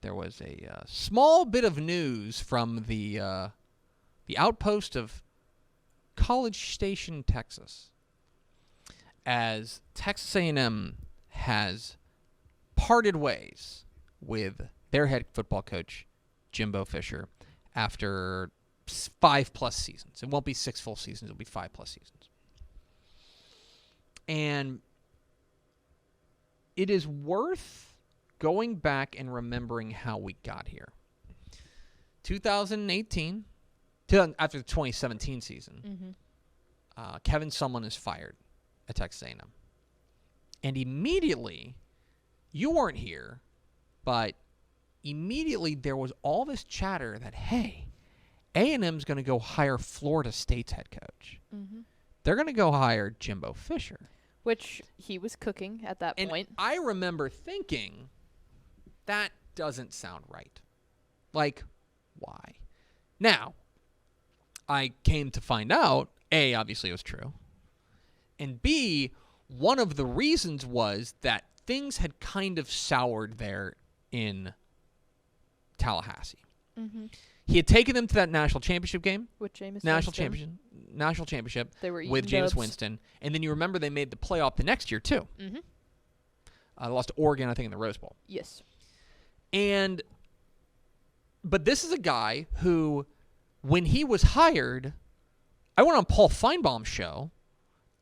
there was a small bit of news from the outpost of College Station, Texas, as Texas A&M has parted ways with their head football coach, Jimbo Fisher, after 5+ seasons. It won't be 6 full seasons. It'll be 5+ seasons. And it is worth going back and remembering how we got here. 2018, after the 2017 season, Kevin Sumlin is fired at Texas A&M. And immediately, you weren't here, but immediately there was all this chatter that, hey, A&M's going to go hire Florida State's head coach. They're going to go hire Jimbo Fisher. Which he was cooking at that point. I remember thinking, that doesn't sound right. Like, why? Now, I came to find out, A, obviously it was true, and B, one of the reasons was that things had kind of soured there in Tallahassee. He had taken them to that national championship game. With Jameis Winston. National championship with Jameis Winston. And then you remember they made the playoff the next year, too. Lost to Oregon, I think, in the Rose Bowl. Yes. But this is a guy who, when he was hired, I went on Paul Feinbaum's show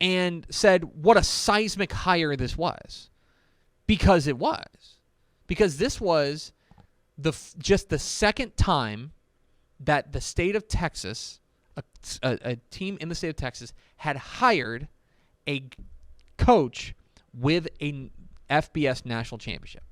and said what a seismic hire this was. Because it was. Because this was just the second time that the state of Texas, a team in the state of Texas, had hired a coach with a FBS national championship.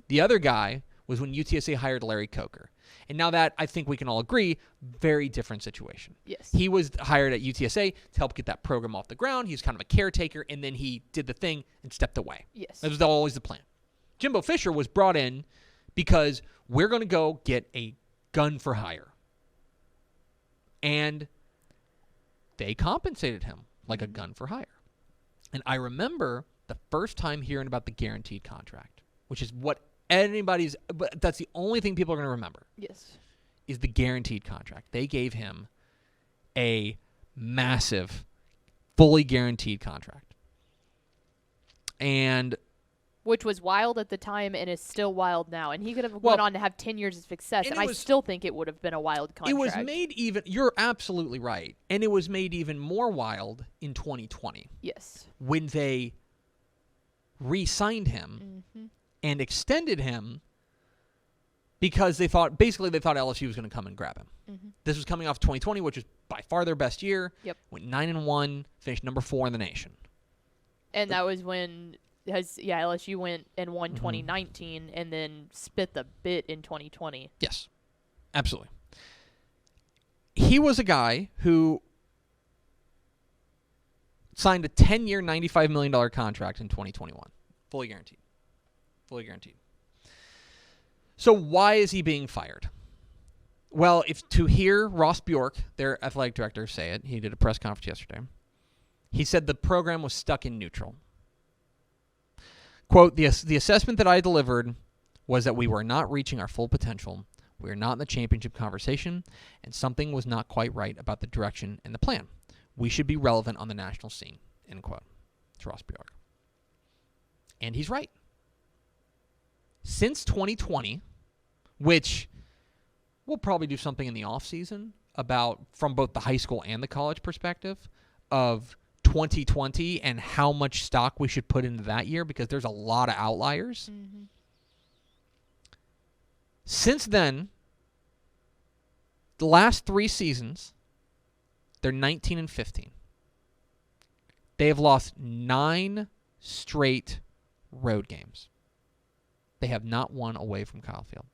The other guy was when UTSA hired Larry Coker. And now that, I think we can all agree, very different situation. Yes. He was hired at UTSA to help get that program off the ground. He was kind of a caretaker, and then he did the thing and stepped away. Yes. That was always the plan. Jimbo Fisher was brought in because we're going to go get a gun for hire. And they compensated him like a gun for hire. And I remember the first time hearing about the guaranteed contract, which is what that's the only thing people are going to remember. Yes. Is the guaranteed contract. They gave him a massive, fully guaranteed contract. And which was wild at the time and is still wild now. And he could have went on to have 10 years of success, and I still think it would have been a wild contract. It was made even, you're absolutely right, and it was made even more wild in 2020. Yes. When they re-signed him and extended him because they thought LSU was going to come and grab him. This was coming off 2020, which was by far their best year. Yep. Went 9-1, finished number 4 in the nation. And that was when LSU went and won 2019 and then spit the bit in 2020. Yes, absolutely. He was a guy who signed a 10-year, $95 million contract in 2021. Fully guaranteed. So why is he being fired? Well, if to hear Ross Bjork, their athletic director, say it, he did a press conference yesterday. He said the program was stuck in neutral. Quote, the assessment that I delivered was that we were not reaching our full potential. We were not in the championship conversation, and something was not quite right about the direction and the plan. We should be relevant on the national scene, end quote. It's Ross Bjork. And he's right. Since 2020, which we'll probably do something in the offseason about from both the high school and the college perspective of 2020 and how much stock we should put into that year because there's a lot of outliers. Since then, the last 3 seasons, they're 19-15. They have lost 9 straight road games. They have not won away from Kyle Field.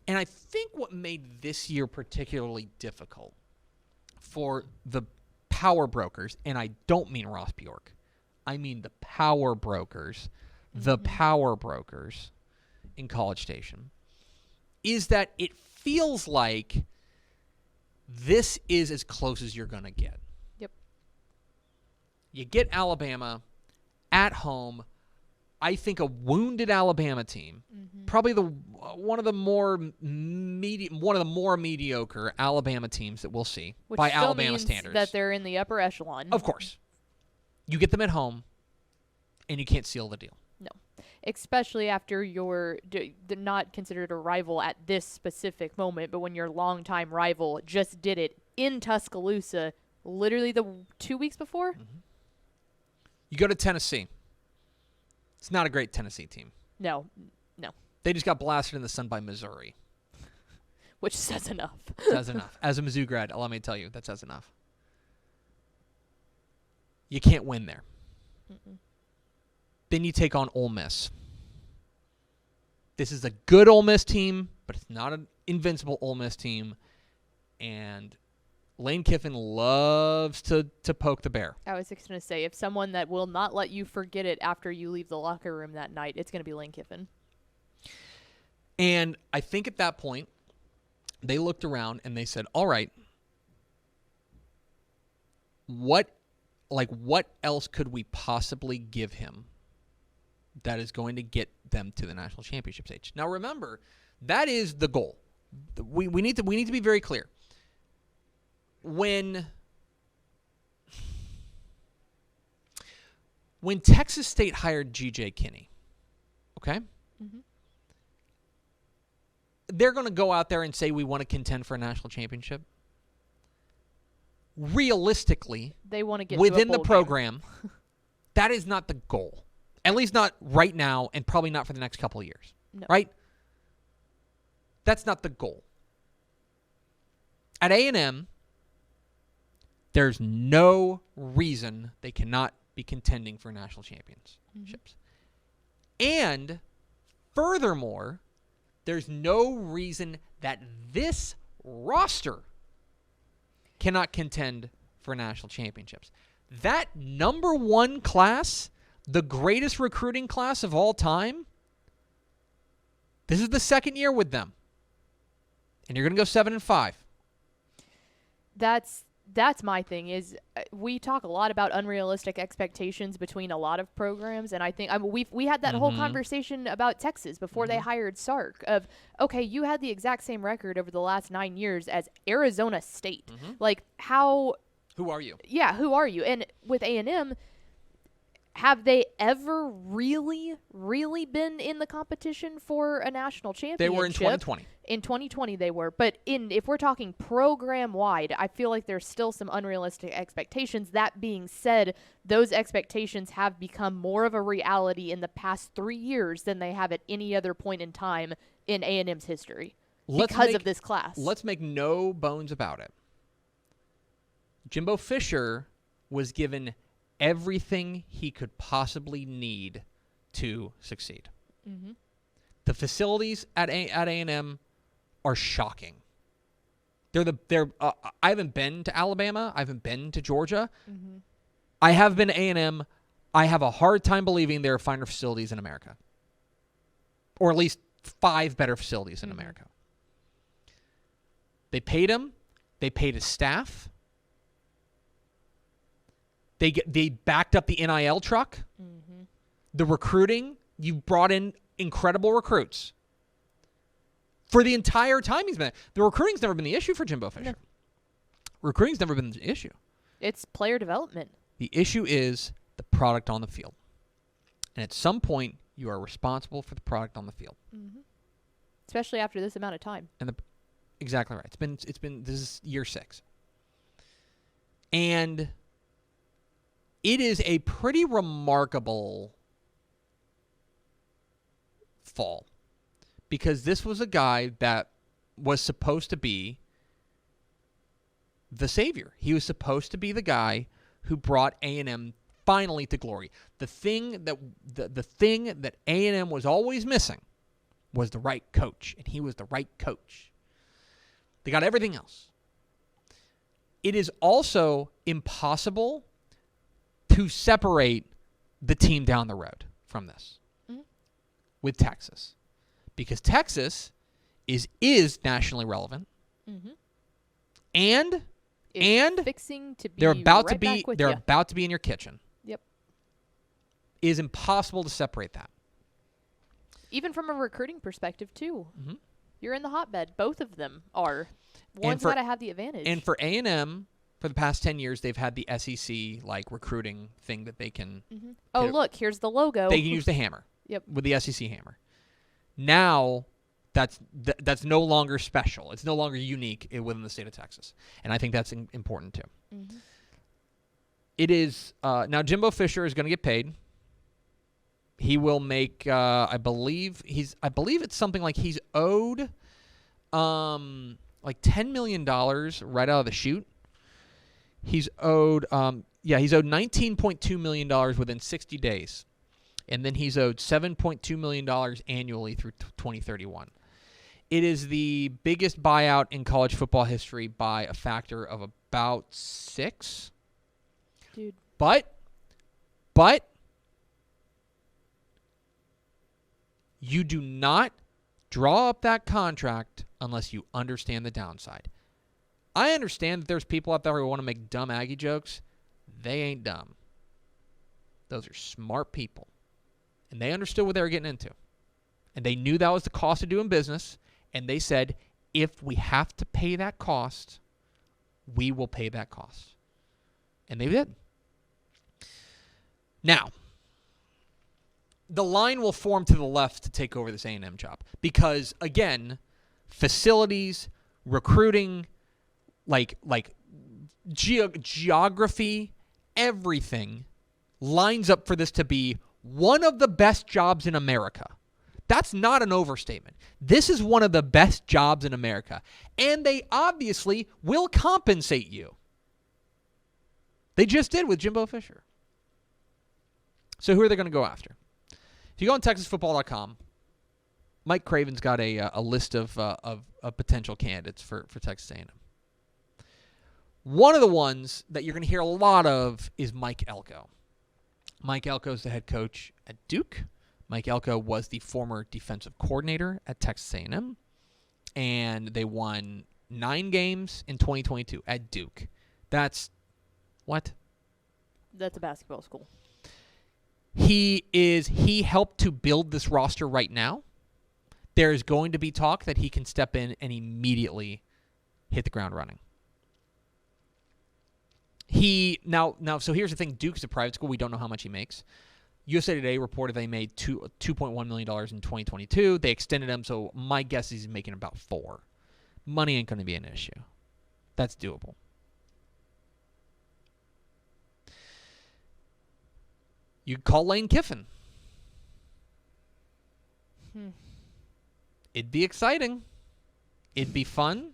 And I think what made this year particularly difficult for the power brokers, and I don't mean Ross Bjork, I mean the power brokers, in College Station, is that it feels like this is as close as you're going to get. Yep. You get Alabama at home, I think, a wounded Alabama team, probably one of the more mediocre Alabama teams that we'll see Which by still Alabama means standards. that they're in the upper echelon. Of course. You get them at home, and you can't seal the deal. No. Especially after you're not considered a rival at this specific moment, but when your longtime rival just did it in Tuscaloosa literally the 2 weeks before. You go to Tennessee. It's not a great Tennessee team. No. They just got blasted in the sun by Missouri. Which says enough. Says enough. As a Mizzou grad, allow me to tell you, that says enough. You can't win there. Then you take on Ole Miss. This is a good Ole Miss team, but it's not an invincible Ole Miss team. And Lane Kiffin loves to poke the bear. I was just going to say, if someone that will not let you forget it after you leave the locker room that night, it's going to be Lane Kiffin. And I think at that point, they looked around and they said, all right, what else could we possibly give him that is going to get them to the national championship stage? Now remember, that is the goal. We need to be very clear. When Texas State hired G.J. Kinney, okay? They're going to go out there and say we want to contend for a national championship. Realistically, they want to get within to a the program, that is not the goal. At least not right now, and probably not for the next couple of years. No. Right? That's not the goal. At A&M, there's no reason they cannot be contending for national championships. And furthermore, there's no reason that this roster cannot contend for national championships. That number one class, the greatest recruiting class of all time, this is the second year with them. And you're going to go 7-5. That's my thing is we talk a lot about unrealistic expectations between a lot of programs, and I think we had that whole conversation about Texas before they hired Sark of, okay, you had the exact same record over the last 9 years as Arizona State. Like, how... Who are you? Yeah, who are you? And with A&M, have they ever really been in the competition for a national championship? They were in 2020. In 2020 they were. But if we're talking program-wide, I feel like there's still some unrealistic expectations. That being said, those expectations have become more of a reality in the past 3 years than they have at any other point in time in A&M's history because of this class. Let's make no bones about it. Jimbo Fisher was given everything he could possibly need to succeed. The facilities at A&M are shocking. I haven't been to Alabama. I haven't been to Georgia. I have been to A&M. I have a hard time believing there are finer facilities in America, or at least 5 better facilities in America. They paid him. They paid his staff. They backed up the NIL truck. The recruiting, you brought in incredible recruits. For the entire time he's been there. The recruiting's never been the issue for Jimbo Fisher. No. Recruiting's never been the issue. It's player development. The issue is the product on the field. And at some point, you are responsible for the product on the field. Especially after this amount of time. Exactly right. It's been this is year 6. And it is a pretty remarkable fall, because this was a guy that was supposed to be the savior. He was supposed to be the guy who brought A&M finally to glory. The thing that A&M was always missing was the right coach, and he was the right coach. They got everything else. It is also impossible to separate the team down the road from this with Texas, because Texas is nationally relevant, and fixing to be they're about right back with they're ya. about to be in your kitchen. Yep, It is impossible to separate that. Even from a recruiting perspective, too. Mm-hmm. You're in the hotbed. Both of them are. One's got to have the advantage. And for A&M, for the past 10 years, they've had the SEC recruiting thing that they can. Mm-hmm. Oh, look, here's the logo. They can use the hammer. Yep. With the SEC hammer. Now, that's no longer special. It's no longer unique within the state of Texas, and I think that's important too. Mm-hmm. It is now. Jimbo Fisher is going to get paid. He will make. I believe it's something like he's owed, $10 million right out of the chute. He's owed. He's owed $19.2 million within 60 days, and then he's owed $7.2 million annually through 2031. It is the biggest buyout in college football history by a factor of about 6. Dude. But you do not draw up that contract unless you understand the downside. I understand that there's people out there who want to make dumb Aggie jokes. They ain't dumb. Those are smart people. And they understood what they were getting into. And they knew that was the cost of doing business. And they said, if we have to pay that cost, we will pay that cost. And they did. Now, the line will form to the left to take over this A&M job. Because, again, facilities, recruiting, geography, everything lines up for this to be one of the best jobs in America. That's not an overstatement. This is one of the best jobs in America. And they obviously will compensate you. They just did with Jimbo Fisher. So who are they going to go after? If you go on TexasFootball.com, Mike Craven's got a list of potential candidates for Texas A&M. One of the ones that you're going to hear a lot of is Mike Elko. Mike Elko is the head coach at Duke. Mike Elko was the former defensive coordinator at Texas A&M, and they won 9 games in 2022 at Duke. That's what? That's a basketball school. He helped to build this roster right now. There's going to be talk that he can step in and immediately hit the ground running. So here's the thing. Duke's a private school. We don't know how much he makes. USA Today reported they made $2.1 million in 2022. They extended him, so my guess is he's making about $4 million. Money ain't going to be an issue. That's doable. You call Lane Kiffin. It'd be exciting. It'd be fun.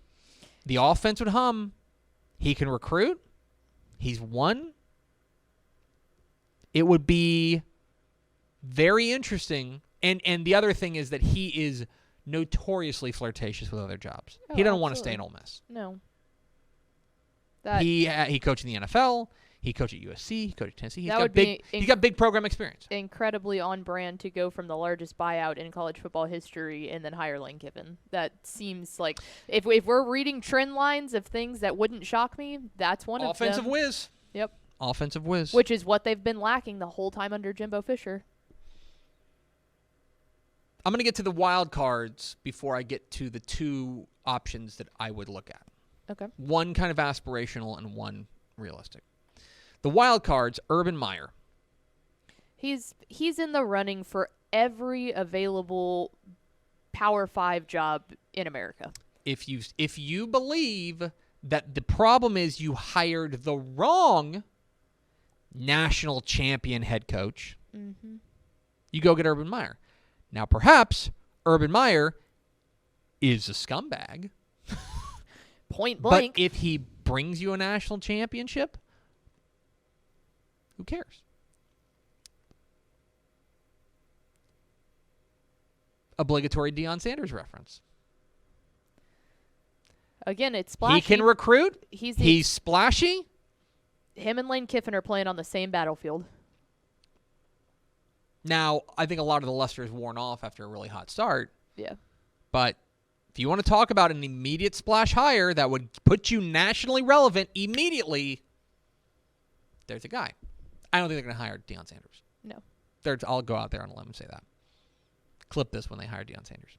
The offense would hum. He can recruit. He's won. It would be very interesting. And the other thing is that he is notoriously flirtatious with other jobs. Oh, he doesn't want to stay in Ole Miss. No. He coached in the NFL. He coached at USC. He coached at Tennessee. He's got big program experience. Incredibly on brand to go from the largest buyout in college football history and then hire Lane Kiffin. That seems like if we're reading trend lines of things that wouldn't shock me, that's one of them. Offensive whiz. Yep. Offensive whiz. Which is what they've been lacking the whole time under Jimbo Fisher. I'm going to get to the wild cards before I get to the 2 options that I would look at. Okay. One kind of aspirational and one realistic. The wild cards, Urban Meyer. He's in the running for every available Power 5 job in America. If you believe that the problem is you hired the wrong national champion head coach, you go get Urban Meyer. Now, perhaps Urban Meyer is a scumbag. Point blank. But if he brings you a national championship, who cares? Obligatory Deion Sanders reference. Again, it's splashy. He can recruit. He's splashy. Him and Lane Kiffin are playing on the same battlefield. Now, I think a lot of the luster is worn off after a really hot start. Yeah. But if you want to talk about an immediate splash hire that would put you nationally relevant immediately, there's a guy. I don't think they're going to hire Deion Sanders. No. I'll go out there on a limb and say that. clip this when they hire Deion Sanders.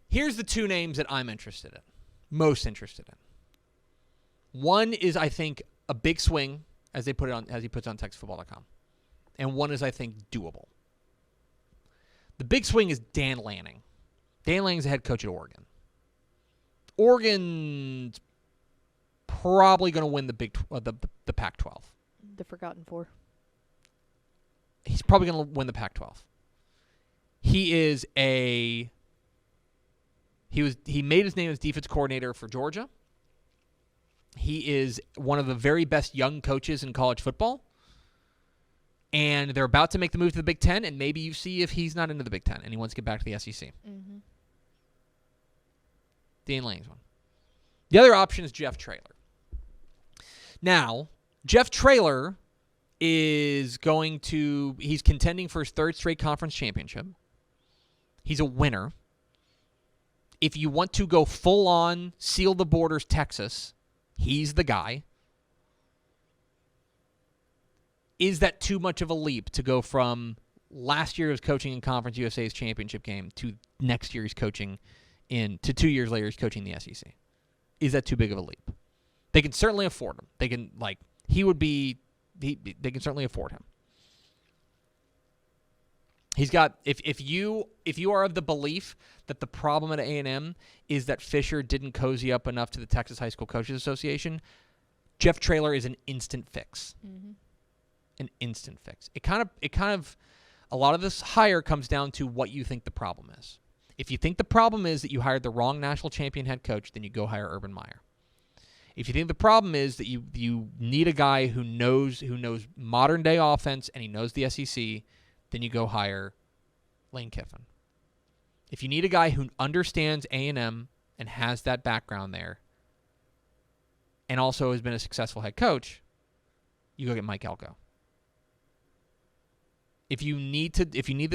Here's the two names that I'm interested in, most interested in. One is, I think, a big swing, as he puts on TexasFootball.com. And one is, I think, doable. The big swing is Dan Lanning. Dan Lanning's the head coach at Oregon. Oregon's probably going to win the Pac-12. The Forgotten Four. He's probably going to win the Pac-12. He made his name as defense coordinator for Georgia. He is one of the very best young coaches in college football. And they're about to make the move to the Big Ten, and maybe you see if he's not into the Big Ten and he wants to get back to the SEC. Mm-hmm. Dan Lanning's one. The other option is Jeff Traylor. Now, Jeff Traylor he's contending for his third straight conference championship. He's a winner. If you want to go full on, seal the borders Texas, he's the guy. Is that too much of a leap to go from last year he was coaching in Conference USA's championship game to next year he's coaching to 2 years later he's coaching the SEC? Is that too big of a leap? They can certainly afford him. They can they can certainly afford him. He's got if you are of the belief that the problem at A&M is that Fisher didn't cozy up enough to the Texas High School Coaches Association, Jeff Traylor is an instant fix. Mm-hmm. An instant fix. It kind of a lot of this hire comes down to what you think the problem is. If you think the problem is that you hired the wrong national champion head coach, then you go hire Urban Meyer. If you think the problem is that you need a guy who knows modern day offense and he knows the SEC, then you go hire Lane Kiffin. If you need a guy who understands A&M and has that background there, and also has been a successful head coach, you go get Mike Elko. If you need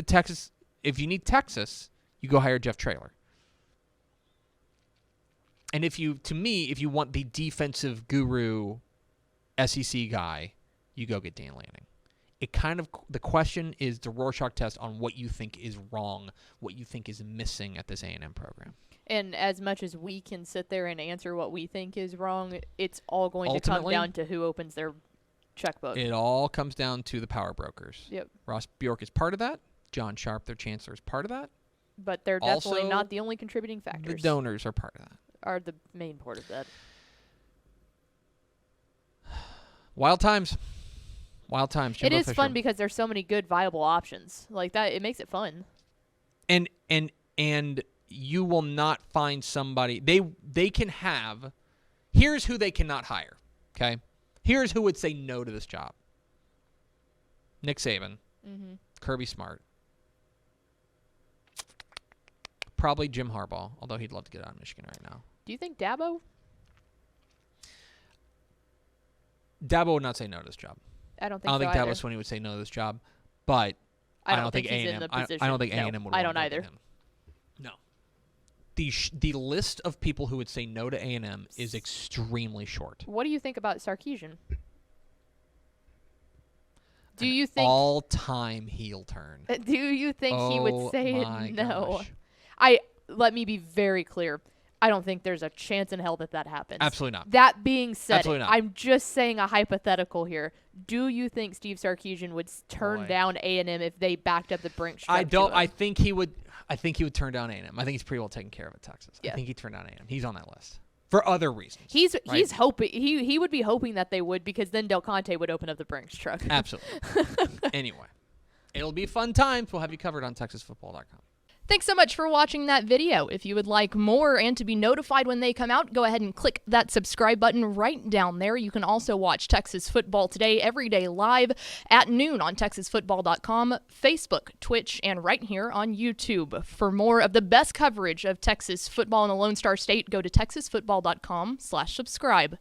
Texas, you go hire Jeff Traylor. And if you want the defensive guru SEC guy, you go get Dan Lanning. The question is the Rorschach test on what you think is wrong, what you think is missing at this A&M program. And as much as we can sit there and answer what we think is wrong, it's all going to come down to who opens their checkbook. It all comes down to the power brokers. Yep. Ross Bjork is part of that. John Sharp, their chancellor, is part of that. But they're definitely not the only contributing factors. The donors are part of that. Are the main part of that. Wild times. Jimbo It is Fisher. fun because there's so many good viable options. Like that, it makes it fun. And you will not find somebody they can have. Here's who they cannot hire. Okay? Here's who would say no to this job. Nick Saban. Mm-hmm. Kirby Smart. Probably Jim Harbaugh, although he'd love to get out of Michigan right now. Do you think Dabo? Dabo would not say no to this job. I don't think Dabo Swinney would say no to this job, but I don't think he's A&M. in the I position. don't think A&M would. I don't want to either. him. No. The list of people who would say no to A&M is extremely short. What do you think about Sarkisian? Do you think all-time heel turn? Do you think he would say no? Gosh. Let me be very clear. I don't think there's a chance in hell that happens. Absolutely not. That being said, Absolutely not. I'm just saying a hypothetical here. Do you think Steve Sarkisian would turn down A&M if they backed up the Brinks truck? I don't. I think he would. I think he would turn down A&M. I think he's pretty well taken care of at Texas. Yeah. I think he'd turn down A&M. He's on that list for other reasons. He's right? hoping he would be hoping that they would, because then Del Conte would open up the Brinks truck. Absolutely. Anyway, it'll be fun times. We'll have you covered on TexasFootball.com. Thanks so much for watching that video. If you would like more and to be notified when they come out, go ahead and click that subscribe button right down there. You can also watch Texas Football Today every day live at noon on TexasFootball.com, Facebook, Twitch, and right here on YouTube. For more of the best coverage of Texas football in the Lone Star State, go to TexasFootball.com/subscribe.